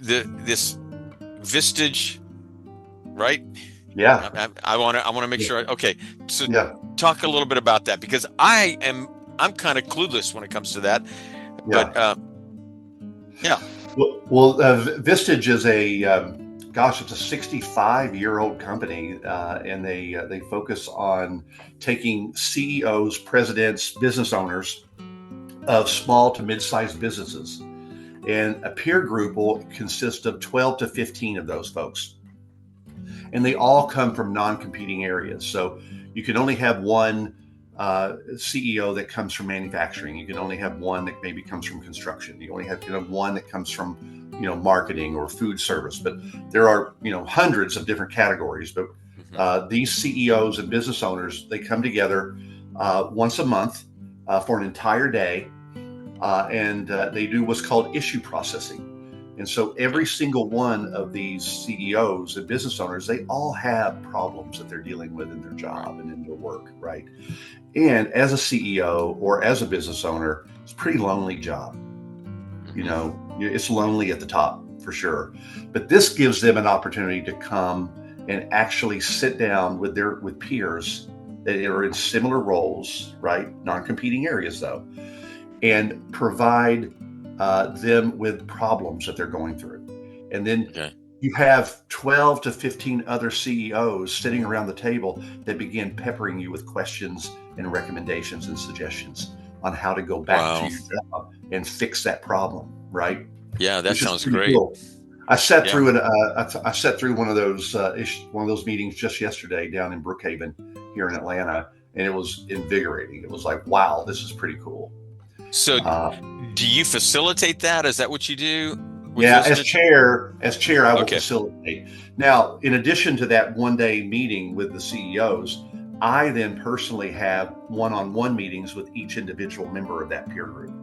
this Vistage, right? Yeah. I want to make sure. Okay, so Yeah. talk a little bit about that, because I'm kind of clueless when it comes to that. Yeah. But yeah, Vistage is it's a 65-year-old company, and they focus on taking CEOs, presidents, business owners of small to mid-sized businesses, and a peer group will consist of 12 to 15 of those folks, and they all come from non-competing areas. So you can only have one CEO that comes from manufacturing. You can only have one that maybe comes from construction. You only have one that comes from marketing or food service. But there are hundreds of different categories. But these CEOs and business owners, they come together once a month for an entire day, and they do what's called issue processing. And so every single one of these CEOs and business owners, they all have problems that they're dealing with in their job and in their work, right? And as a CEO or as a business owner, it's a pretty lonely job. It's lonely at the top for sure. But this gives them an opportunity to come and actually sit down with peers that are in similar roles, right? Non-competing areas though, and provide them with problems that they're going through. And then you have 12 to 15 other CEOs sitting around the table that begin peppering you with questions and recommendations and suggestions on how to go back to your job and fix that problem, right? Yeah, that sounds great. Cool. I sat through one of those meetings just yesterday down in Brookhaven here in Atlanta, and it was invigorating. It was like, wow, this is pretty cool. So do you facilitate that? Is that what you do? As chair, I will facilitate. Now, in addition to that one-day meeting with the CEOs, I then personally have one-on-one meetings with each individual member of that peer group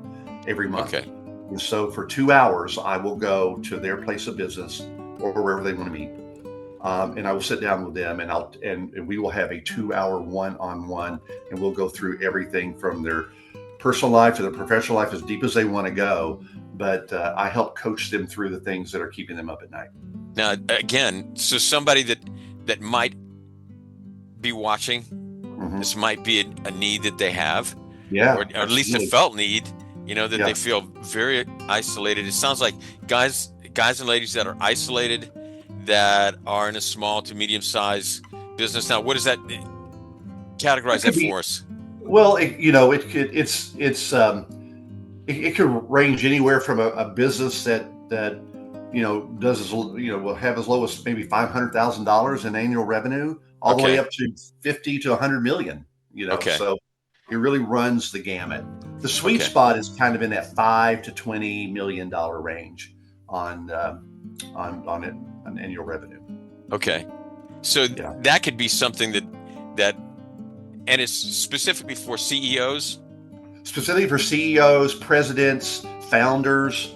every month. Okay. And so for 2 hours, I will go to their place of business or wherever they want to meet. And I will sit down with them, and we will have a 2-hour one-on-one, and we'll go through everything from their personal life to their professional life, as deep as they want to go. But I help coach them through the things that are keeping them up at night. Now, again, so somebody that might be watching, this might be a need that they have, or at least a felt need, that they feel very isolated. It sounds like guys and ladies that are isolated, that are in a small to medium-sized business. Now, what does that categorize that for us? Well, it could range anywhere from a business that will have as low as maybe $500,000 in annual revenue, all the way up to 50 to 100 million. So it really runs the gamut. The sweet spot is kind of in that $5 to $20 million range on annual revenue. Okay, so that could be something that. And it's specifically for CEOs? Specifically for CEOs, presidents, founders,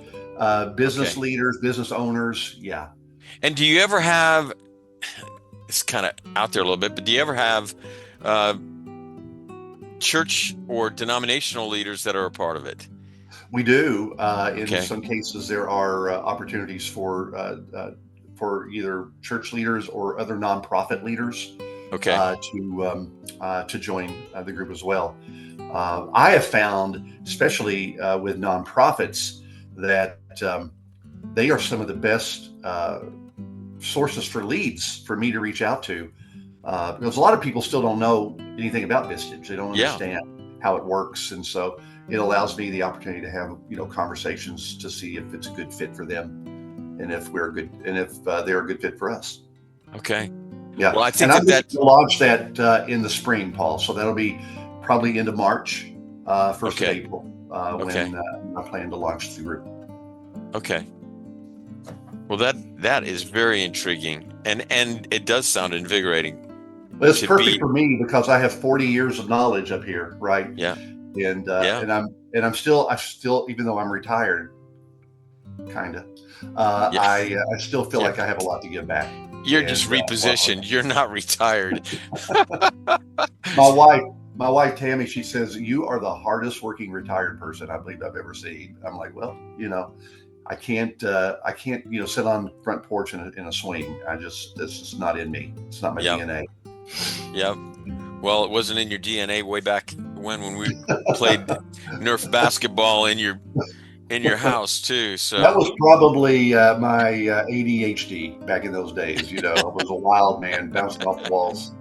business leaders, business owners. Yeah. And do you ever have, it's kind of out there a little bit, but do you ever have church or denominational leaders that are a part of it? We do. In some cases, there are opportunities for either church leaders or other nonprofit leaders to join the group as well. I have found, especially with nonprofits, that they are some of the best sources for leads for me to reach out to, because a lot of people still don't know anything about Vistage. They don't understand how it works, and so it allows me the opportunity to have conversations to see if it's a good fit for them, and if they're a good fit for us. Okay. Yeah. Well, I think I'm going to launch that in the spring, Paul. So that'll be probably into March, 1st of April, when I plan to launch the group. Okay. Well, that is very intriguing, and it does sound invigorating. Well, it's perfect for me because I have 40 years of knowledge up here, right? Yeah. And I'm still, even though I'm retired, kind of, I still feel like I have a lot to give back. You're just repositioned. You're not retired. My wife Tammy, she says, you are the hardest working retired person I believe I've ever seen. I'm like, well, I can't sit on the front porch in a swing. It's just not in me. It's not my DNA. Yep. Well, it wasn't in your DNA way back when we played Nerf basketball in your house too. So that was probably my ADHD back in those days. I was a wild man bouncing off the walls.